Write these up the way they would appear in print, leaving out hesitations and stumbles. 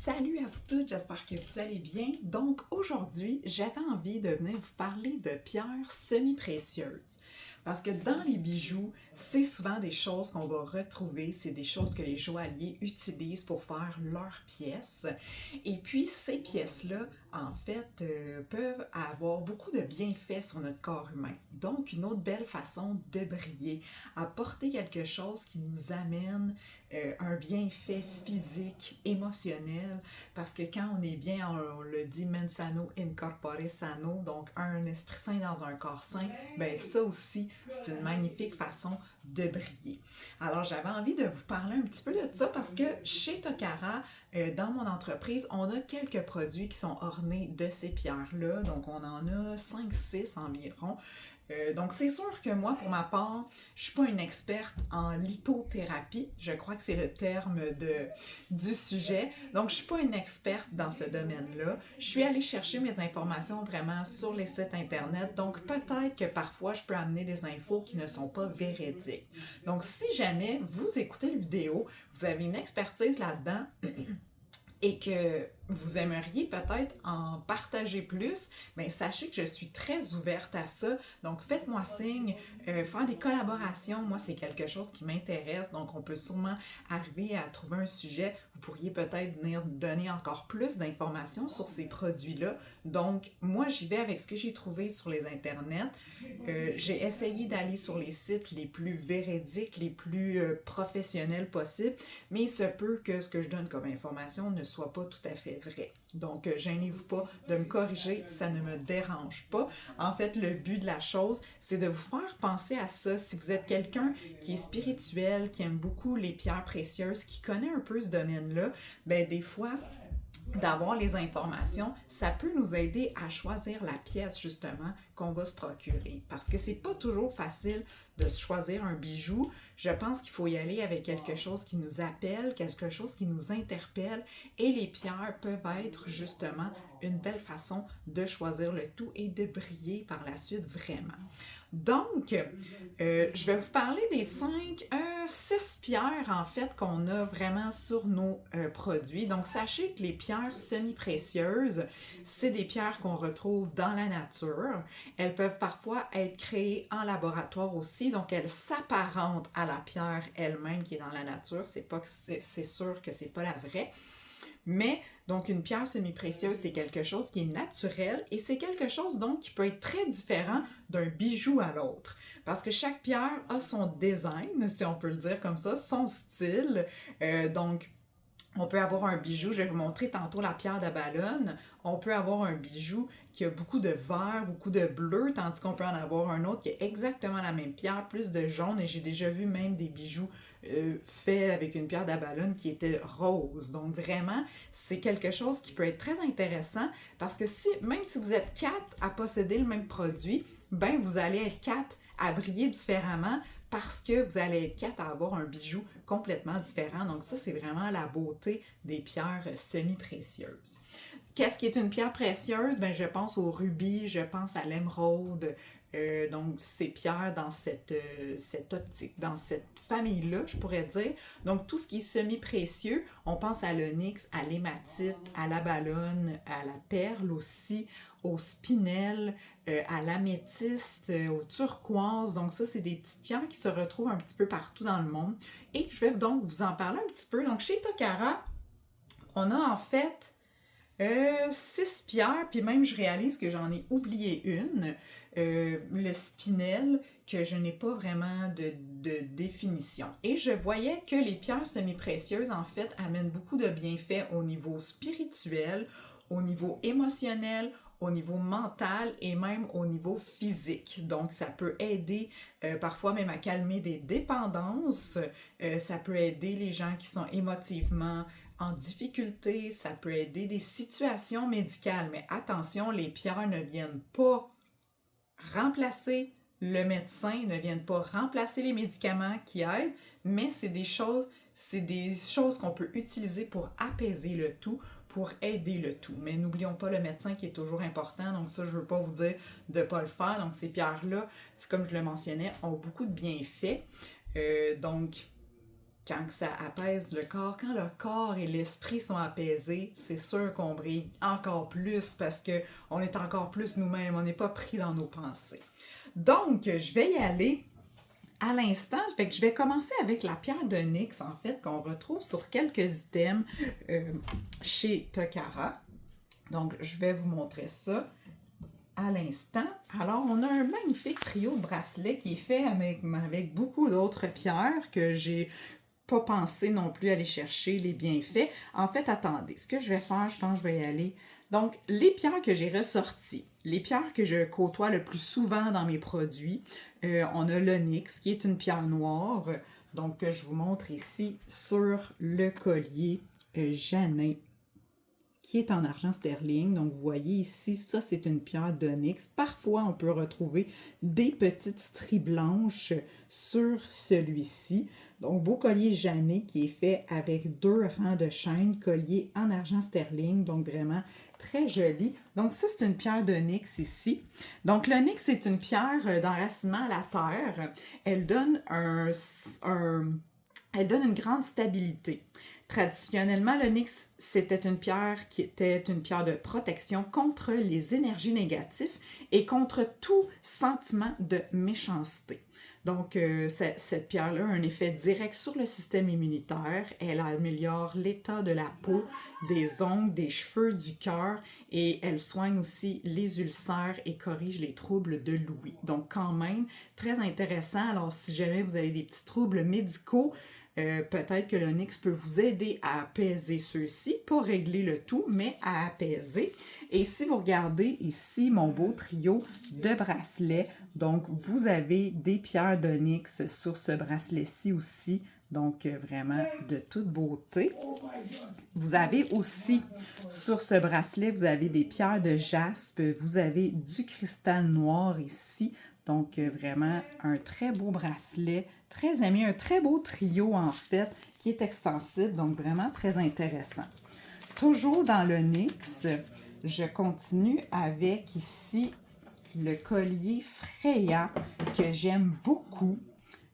Salut à vous toutes, j'espère que vous allez bien. Donc aujourd'hui, j'avais envie de venir vous parler de pierres semi-précieuses. Parce que dans les bijoux, c'est souvent des choses qu'on va retrouver, c'est des choses que les joailliers utilisent pour faire leurs pièces. Et puis ces pièces-là, en fait, peuvent avoir beaucoup de bienfaits sur notre corps humain. Donc une autre belle façon de briller, apporter quelque chose qui nous amène un bienfait physique, émotionnel, parce que quand on est bien, on le dit mens sano in corpore sano, donc un esprit sain dans un corps sain, ben ça aussi, c'est une magnifique façon de briller. Alors j'avais envie de vous parler un petit peu de ça parce que chez Tokara, dans mon entreprise, on a quelques produits qui sont ornés de ces pierres-là, donc on en a 5-6 environ. Donc c'est sûr que moi, pour ma part, je ne suis pas une experte en lithothérapie, je crois que c'est le terme du sujet, donc je ne suis pas une experte dans ce domaine-là. Je suis allée chercher mes informations vraiment sur les sites internet, donc peut-être que parfois je peux amener des infos qui ne sont pas véridiques. Donc si jamais vous écoutez la vidéo, vous avez une expertise là-dedans, et que vous aimeriez peut-être en partager plus, bien, sachez que je suis très ouverte à ça. Donc, faites-moi signe. Faire des collaborations, moi, c'est quelque chose qui m'intéresse. Donc, on peut sûrement arriver à trouver un sujet. Vous pourriez peut-être venir donner encore plus d'informations sur ces produits-là. Donc, moi, j'y vais avec ce que j'ai trouvé sur les internets. J'ai essayé d'aller sur les sites les plus véridiques, les plus professionnels possibles, mais il se peut que ce que je donne comme information ne soit pas tout à fait vrai. Donc, gênez-vous pas de me corriger, ça ne me dérange pas. En fait, le but de la chose, c'est de vous faire penser à ça. Si vous êtes quelqu'un qui est spirituel, qui aime beaucoup les pierres précieuses, qui connaît un peu ce domaine-là, ben des fois, d'avoir les informations, ça peut nous aider à choisir la pièce justement qu'on va se procurer. Parce que c'est pas toujours facile de se choisir un bijou. Je pense qu'il faut y aller avec quelque chose qui nous appelle, quelque chose qui nous interpelle, et les pierres peuvent être justement une belle façon de choisir le tout et de briller par la suite vraiment. Donc, je vais vous parler des 6 pierres en fait qu'on a vraiment sur nos produits. Donc, sachez que les pierres semi-précieuses, c'est des pierres qu'on retrouve dans la nature. Elles peuvent parfois être créées en laboratoire aussi, donc elles s'apparentent à la pierre elle-même qui est dans la nature. C'est sûr que c'est pas la vraie. Mais, donc, une pierre semi-précieuse, c'est quelque chose qui est naturel et c'est quelque chose, donc, qui peut être très différent d'un bijou à l'autre. Parce que chaque pierre a son design, si on peut le dire comme ça, son style. Donc, on peut avoir un bijou, je vais vous montrer tantôt la pierre d'Abalone. On peut avoir un bijou qui a beaucoup de vert, beaucoup de bleu, tandis qu'on peut en avoir un autre qui est exactement la même pierre, plus de jaune. Et j'ai déjà vu même des bijoux faits avec une pierre d'Abalone qui était rose. Donc vraiment, c'est quelque chose qui peut être très intéressant parce que même si vous êtes 4 à posséder le même produit, ben vous allez être 4 à briller différemment parce que vous allez être 4 à avoir un bijou complètement différent. Donc ça, c'est vraiment la beauté des pierres semi-précieuses. Qu'est-ce qui est une pierre précieuse? Ben, je pense au rubis, je pense à l'émeraude. Donc, ces pierres dans cette optique, dans cette famille-là, je pourrais dire. Donc, tout ce qui est semi-précieux, on pense à l'onyx, à l'hématite, à l'abalone, à la perle aussi, au spinel, à l'améthyste, au turquoise. Donc, ça, c'est des petites pierres qui se retrouvent un petit peu partout dans le monde. Et je vais donc vous en parler un petit peu. Donc, chez Tokara, on a en fait 6 pierres, puis même je réalise que j'en ai oublié une, le spinel, que je n'ai pas vraiment de définition. Et je voyais que les pierres semi-précieuses, en fait, amènent beaucoup de bienfaits au niveau spirituel, au niveau émotionnel, au niveau mental et même au niveau physique. Donc, ça peut aider parfois même à calmer des dépendances. Ça peut aider les gens qui sont émotivement en difficulté, ça peut aider des situations médicales, mais attention, les pierres ne viennent pas remplacer le médecin, ne viennent pas remplacer les médicaments qui aident, mais c'est des choses qu'on peut utiliser pour apaiser le tout, pour aider le tout. Mais n'oublions pas le médecin qui est toujours important, donc ça, je ne veux pas vous dire de ne pas le faire. Donc ces pierres-là, c'est comme je le mentionnais, ont beaucoup de bienfaits. Donc, quand ça apaise le corps, quand le corps et l'esprit sont apaisés, c'est sûr qu'on brille encore plus parce qu'on est encore plus nous-mêmes, on n'est pas pris dans nos pensées. Donc, je vais y aller à l'instant. Je vais commencer avec la pierre d'onyx, en fait, qu'on retrouve sur quelques items chez Takara. Donc, je vais vous montrer ça à l'instant. Alors, on a un magnifique trio de bracelets qui est fait avec beaucoup d'autres pierres que j'ai pas pensé non plus aller chercher les bienfaits. En fait, attendez, ce que je vais faire, je pense que je vais y aller. Donc, les pierres que j'ai ressorties, les pierres que je côtoie le plus souvent dans mes produits, on a l'onyx, qui est une pierre noire, donc que je vous montre ici sur le collier Janin, qui est en argent sterling. Donc, vous voyez ici, ça, c'est une pierre d'onyx. Parfois, on peut retrouver des petites stries blanches sur celui-ci. Donc, beau collier Janet qui est fait avec 2 rangs de chaînes, collier en argent sterling. Donc, vraiment très joli. Donc, ça, c'est une pierre d'onyx ici. Donc, l'onyx, c'est une pierre d'enracinement à la terre. Elle donne elle donne une grande stabilité. Traditionnellement, l'onyx, c'était une pierre qui était une pierre de protection contre les énergies négatives et contre tout sentiment de méchanceté. Donc, cette pierre-là a un effet direct sur le système immunitaire. Elle améliore l'état de la peau, des ongles, des cheveux, du cœur et elle soigne aussi les ulcères et corrige les troubles de l'ouïe. Donc, quand même, très intéressant. Alors, si jamais vous avez des petits troubles médicaux, peut-être que l'onyx peut vous aider à apaiser ceux-ci, pas régler le tout, mais à apaiser. Et si vous regardez ici mon beau trio de bracelets, donc vous avez des pierres d'onyx sur ce bracelet-ci aussi, donc vraiment de toute beauté. Vous avez aussi sur ce bracelet, vous avez des pierres de jaspe, vous avez du cristal noir ici, donc vraiment un très beau bracelet, très aimé, un très beau trio en fait, qui est extensible, donc vraiment très intéressant. Toujours dans l'onyx, je continue avec ici le collier Freya que j'aime beaucoup.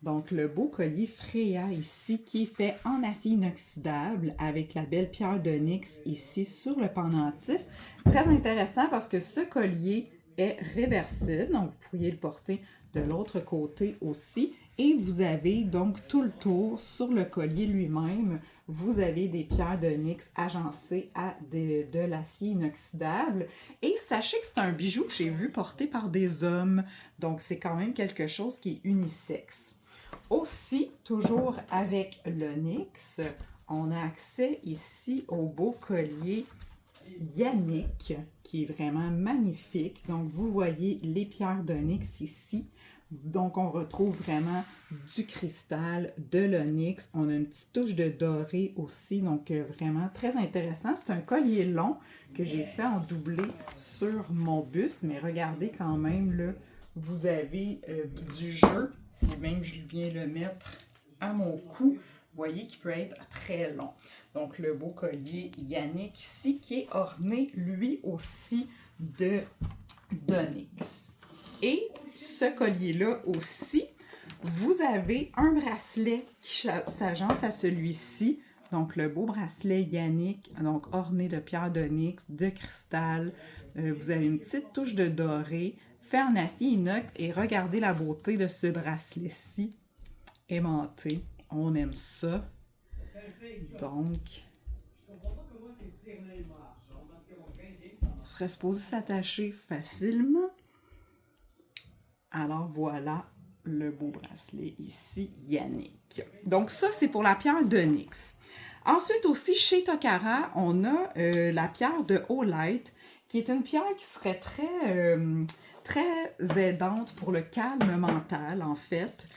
Donc, le beau collier Freya ici qui est fait en acier inoxydable avec la belle pierre d'onyx ici sur le pendentif. Très intéressant parce que ce collier est réversible, donc vous pourriez le porter de l'autre côté aussi. Et vous avez donc tout le tour sur le collier lui-même, vous avez des pierres d'onyx agencées à de l'acier inoxydable. Et sachez que c'est un bijou que j'ai vu porté par des hommes, donc c'est quand même quelque chose qui est unisexe. Aussi, toujours avec l'onyx, on a accès ici au beau collier Yannick, qui est vraiment magnifique. Donc, vous voyez les pierres d'onyx ici. Donc, on retrouve vraiment du cristal, de l'onyx. On a une petite touche de doré aussi, donc vraiment très intéressant. C'est un collier long que j'ai fait en doublé sur mon buste, mais regardez quand même, là, vous avez du jeu, si même je viens le mettre à mon cou. Vous voyez qu'il peut être très long. Donc, le beau collier Yannick ici, qui est orné, lui aussi, d'onyx. Et ce collier-là aussi, vous avez un bracelet qui s'agence à celui-ci. Donc, le beau bracelet Yannick, donc orné de pierre d'onyx, de cristal. Vous avez une petite touche de doré, fait en acier inox. Et regardez la beauté de ce bracelet-ci, aimanté. On aime ça. Donc, il serait supposé s'attacher facilement. Alors voilà le beau bracelet ici, Yannick. Donc ça, c'est pour la pierre d'onyx. Ensuite aussi, chez Takara, on a la pierre de Olight, qui est une pierre qui serait très aidante pour le calme mental, en fait.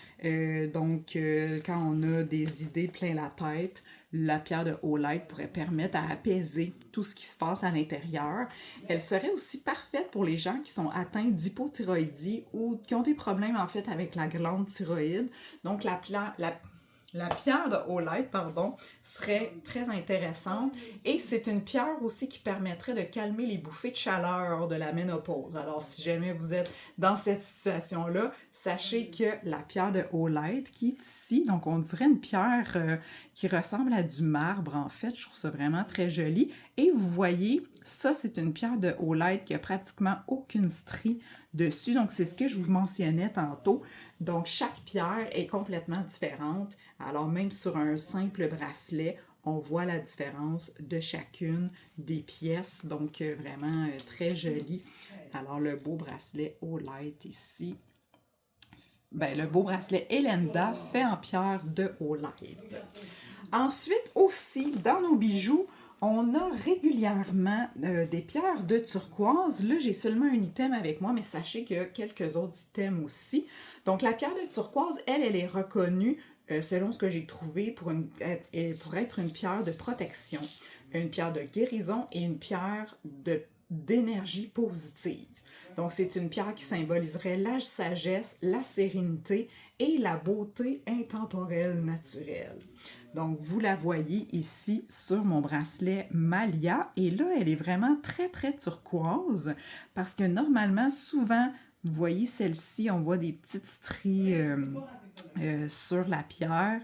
Donc, quand on a des idées plein la tête, la pierre de Olight pourrait permettre à apaiser tout ce qui se passe à l'intérieur. Elle serait aussi parfaite pour les gens qui sont atteints d'hypothyroïdie ou qui ont des problèmes en fait avec la glande thyroïde. Donc, la La pierre de Oolite, serait très intéressante et c'est une pierre aussi qui permettrait de calmer les bouffées de chaleur de la ménopause. Alors, si jamais vous êtes dans cette situation-là, sachez que la pierre de Oolite qui est ici, donc on dirait une pierre qui ressemble à du marbre en fait, je trouve ça vraiment très joli. Et vous voyez, ça c'est une pierre de Oolite qui a pratiquement aucune strie dessus, donc c'est ce que je vous mentionnais tantôt. Donc chaque pierre est complètement différente. Alors même sur un simple bracelet, on voit la différence de chacune des pièces. Donc vraiment très joli. Alors le beau bracelet Oolite ici. Ben, le beau bracelet Elenda fait en pierre de Oolite. Ensuite aussi, dans nos bijoux, on a régulièrement des pierres de turquoise. Là, j'ai seulement un item avec moi, mais sachez qu'il y a quelques autres items aussi. Donc, la pierre de turquoise, elle est reconnue, selon ce que j'ai trouvé, pour être une pierre de protection, une pierre de guérison et une pierre d'énergie positive. Donc, c'est une pierre qui symboliserait la sagesse, la sérénité et la beauté intemporelle naturelle. Donc, vous la voyez ici sur mon bracelet Malia. Et là, elle est vraiment très, très turquoise parce que normalement, souvent, vous voyez celle-ci, on voit des petites stries sur la pierre.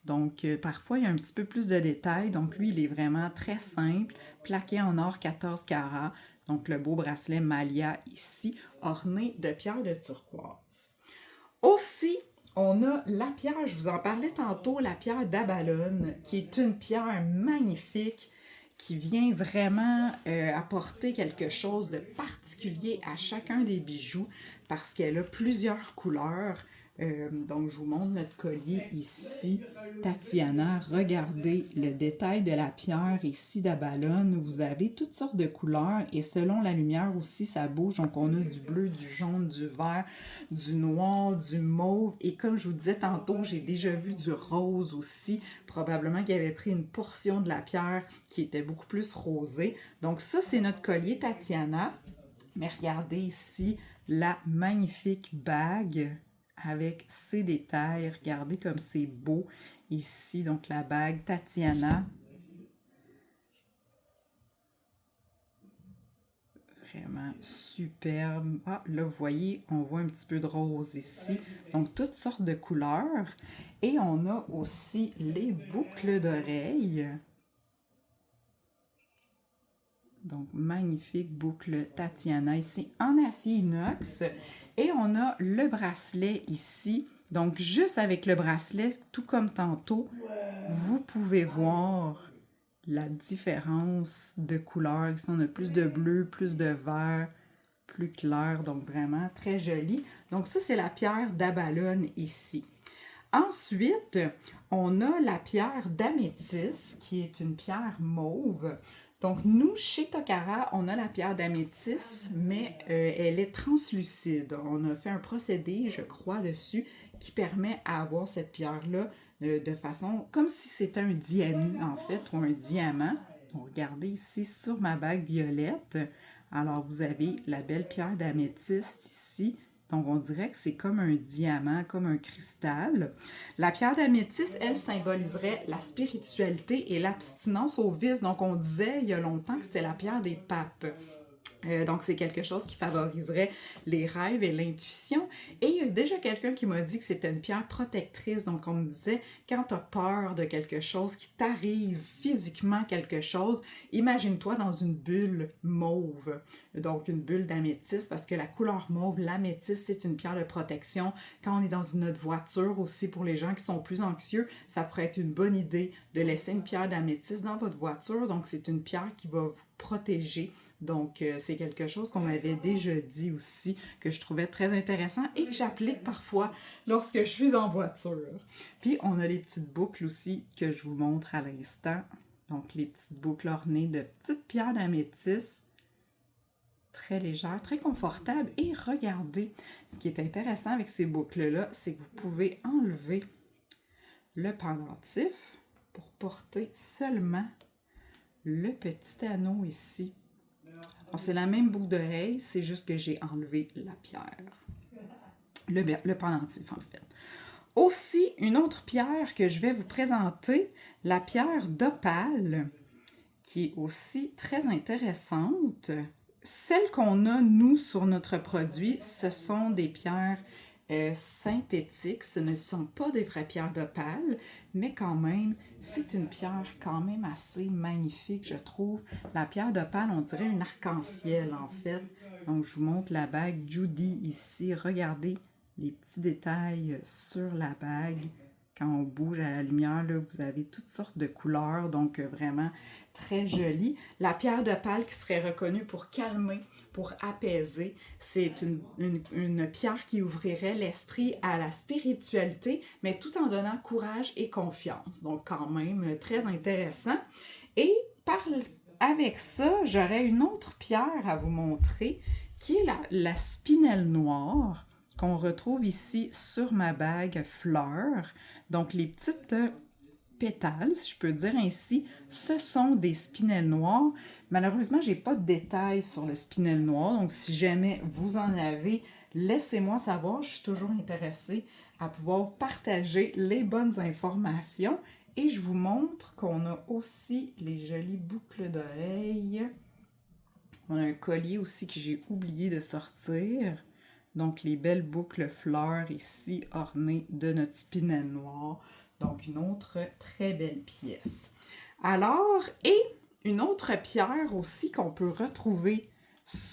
Donc, parfois, il y a un petit peu plus de détails. Donc, lui, il est vraiment très simple, plaqué en or 14 carats. Donc, le beau bracelet Malia ici, orné de pierres de turquoise. Aussi, on a la pierre, je vous en parlais tantôt, la pierre d'Abalone, qui est une pierre magnifique qui vient vraiment apporter quelque chose de particulier à chacun des bijoux parce qu'elle a plusieurs couleurs. Donc, je vous montre notre collier ici. Tatiana, regardez le détail de la pierre ici d'Abalone. Vous avez toutes sortes de couleurs et selon la lumière aussi, ça bouge. Donc, on a du bleu, du jaune, du vert, du noir, du mauve. Et comme je vous disais tantôt, j'ai déjà vu du rose aussi. Probablement qu'il avait pris une portion de la pierre qui était beaucoup plus rosée. Donc, ça, c'est notre collier Tatiana. Mais regardez ici la magnifique bague avec ses détails. Regardez comme c'est beau ici. Donc, la bague Tatiana. Vraiment superbe. Ah, là, vous voyez, on voit un petit peu de rose ici. Donc, toutes sortes de couleurs. Et on a aussi les boucles d'oreilles. Donc, magnifique boucle Tatiana ici en acier inox. Et on a le bracelet ici. Donc, juste avec le bracelet, tout comme tantôt, vous pouvez voir la différence de couleur. Ici, on a plus de bleu, plus de vert, plus clair. Donc, vraiment très joli. Donc, ça, c'est la pierre d'Abalone ici. Ensuite, on a la pierre d'améthyste, qui est une pierre mauve. Donc, nous, chez Tokara, on a la pierre d'améthyste, mais elle est translucide. On a fait un procédé, je crois, dessus, qui permet à avoir cette pierre-là de façon comme si c'était un diamant, en fait, ou un diamant. Donc, regardez ici sur ma bague violette. Alors, vous avez la belle pierre d'améthyste ici. Donc, on dirait que c'est comme un diamant, comme un cristal. La pierre d'améthyste, elle, symboliserait la spiritualité et l'abstinence au vice. Donc, on disait il y a longtemps que c'était la pierre des papes. Donc, c'est quelque chose qui favoriserait les rêves et l'intuition. Et il y a déjà quelqu'un qui m'a dit que c'était une pierre protectrice. Donc, on me disait, quand tu as peur de quelque chose, qui t'arrive physiquement quelque chose, imagine-toi dans une bulle mauve. Donc, une bulle d'améthyste, parce que la couleur mauve, l'améthyste, c'est une pierre de protection. Quand on est dans notre voiture aussi, pour les gens qui sont plus anxieux, ça pourrait être une bonne idée de laisser une pierre d'améthyste dans votre voiture. Donc, c'est une pierre qui va vous protéger. Donc, c'est quelque chose qu'on m'avait déjà dit aussi, que je trouvais très intéressant et que j'applique parfois lorsque je suis en voiture. Puis, on a les petites boucles aussi que je vous montre à l'instant. Donc, les petites boucles ornées de petites pierres d'améthyste. Très légères, très confortables. Et regardez, ce qui est intéressant avec ces boucles-là, c'est que vous pouvez enlever le pendentif pour porter seulement le petit anneau ici. C'est la même boucle d'oreille, c'est juste que j'ai enlevé la pierre. Le pendentif, en fait. Aussi, une autre pierre que je vais vous présenter, la pierre d'opale, qui est aussi très intéressante. Celles qu'on a, nous, sur notre produit, ce sont des pierres synthétiques. Ce ne sont pas des vraies pierres d'opale, mais quand même, c'est une pierre quand même assez magnifique, je trouve. La pierre d'opale, on dirait une arc-en-ciel, en fait. Donc, je vous montre la bague Judy ici. Regardez les petits détails sur la bague. Quand on bouge à la lumière, là, vous avez toutes sortes de couleurs, donc vraiment très joli. La pierre d'opale qui serait reconnue pour calmer, pour apaiser. C'est une pierre qui ouvrirait l'esprit à la spiritualité, mais tout en donnant courage et confiance. Donc quand même très intéressant. Et avec ça, j'aurais une autre pierre à vous montrer qui est la spinelle noire qu'on retrouve ici sur ma bague fleur. Donc, les petites pétales, si je peux dire ainsi, ce sont des spinelles noires. Malheureusement, je n'ai pas de détails sur le spinel noir, donc si jamais vous en avez, laissez-moi savoir. Je suis toujours intéressée à pouvoir vous partager les bonnes informations. Et je vous montre qu'on a aussi les jolies boucles d'oreilles. On a un collier aussi que j'ai oublié de sortir. Donc, les belles boucles fleurs ici ornées de notre spinel noir. Donc, une autre très belle pièce. Alors, et une autre pierre aussi qu'on peut retrouver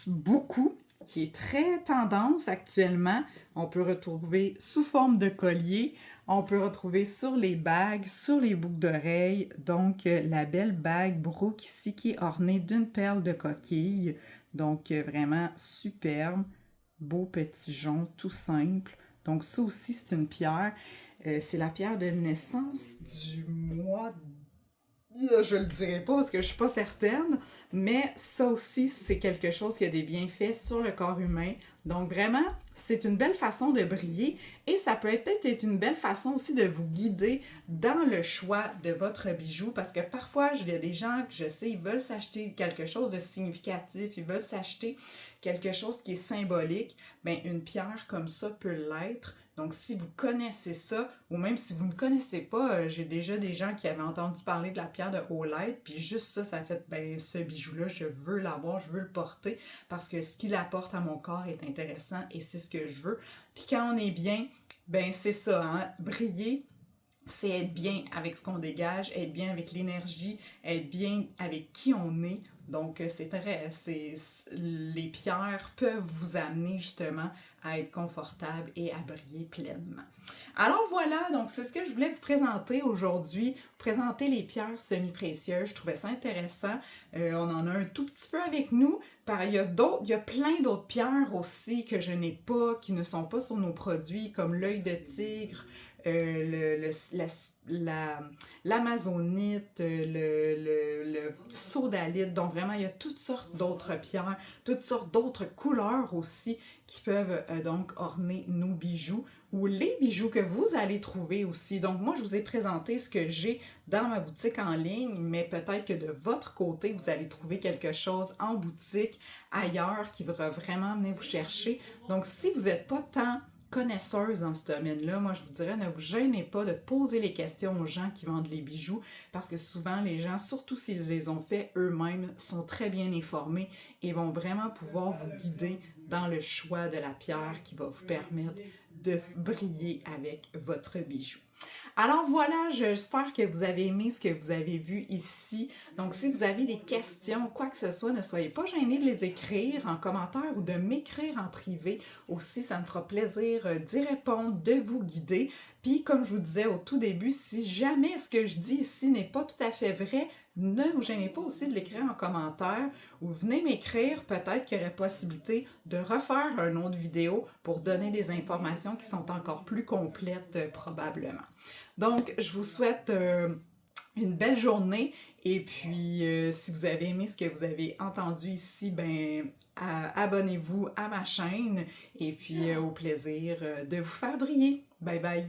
beaucoup, qui est très tendance actuellement. On peut retrouver sous forme de collier. On peut retrouver sur les bagues, sur les boucles d'oreilles. Donc, la belle bague Brooke ici qui est ornée d'une perle de coquille. Donc, vraiment superbe. Beau petit jonc, tout simple. Donc ça aussi, c'est une pierre. C'est la pierre de naissance du mois. Je le dirai pas parce que je suis pas certaine, mais ça aussi, c'est quelque chose qui a des bienfaits sur le corps humain. Donc vraiment, c'est une belle façon de briller et ça peut être une belle façon aussi de vous guider dans le choix de votre bijou parce que parfois, il y a des gens que je sais, ils veulent s'acheter quelque chose de significatif, ils veulent s'acheter quelque chose qui est symbolique. Bien, une pierre comme ça peut l'être. Donc, si vous connaissez ça, ou même si vous ne connaissez pas, j'ai déjà des gens qui avaient entendu parler de la pierre de Oolite, puis juste ça, ça fait, ben, ce bijou-là, je veux l'avoir, je veux le porter, parce que ce qu'il apporte à mon corps est intéressant et c'est ce que je veux. Puis quand on est bien, ben c'est ça, hein, briller, c'est être bien avec ce qu'on dégage, être bien avec l'énergie, être bien avec qui on est. Donc, les pierres peuvent vous amener justement à être confortable et à briller pleinement. Alors voilà, donc c'est ce que je voulais vous présenter aujourd'hui, présenter les pierres semi-précieuses. Je trouvais ça intéressant. On en a un tout petit peu avec nous. Il y a plein d'autres pierres aussi que je n'ai pas, qui ne sont pas sur nos produits, comme l'œil de tigre, l'amazonite, le sodalite. Donc vraiment, il y a toutes sortes d'autres pierres, toutes sortes d'autres couleurs aussi qui peuvent donc orner nos bijoux ou les bijoux que vous allez trouver aussi. Donc moi, je vous ai présenté ce que j'ai dans ma boutique en ligne, mais peut-être que de votre côté, vous allez trouver quelque chose en boutique, ailleurs, qui va vraiment venir vous chercher. Donc si vous n'êtes pas tant connaisseuse dans ce domaine-là, moi je vous dirais, ne vous gênez pas de poser les questions aux gens qui vendent les bijoux parce que souvent les gens, surtout s'ils les ont fait eux-mêmes, sont très bien informés et vont vraiment pouvoir vous guider dans le choix de la pierre qui va vous permettre de briller avec votre bijou. Alors voilà, j'espère que vous avez aimé ce que vous avez vu ici. Donc si vous avez des questions, quoi que ce soit, ne soyez pas gênés de les écrire en commentaire ou de m'écrire en privé. Aussi, ça me fera plaisir d'y répondre, de vous guider. Puis comme je vous disais au tout début, si jamais ce que je dis ici n'est pas tout à fait vrai, ne vous gênez pas aussi de l'écrire en commentaire ou venez m'écrire, peut-être qu'il y aurait possibilité de refaire une autre vidéo pour donner des informations qui sont encore plus complètes probablement. Donc, je vous souhaite une belle journée et puis si vous avez aimé ce que vous avez entendu ici, ben abonnez-vous à ma chaîne et puis au plaisir de vous faire briller. Bye bye!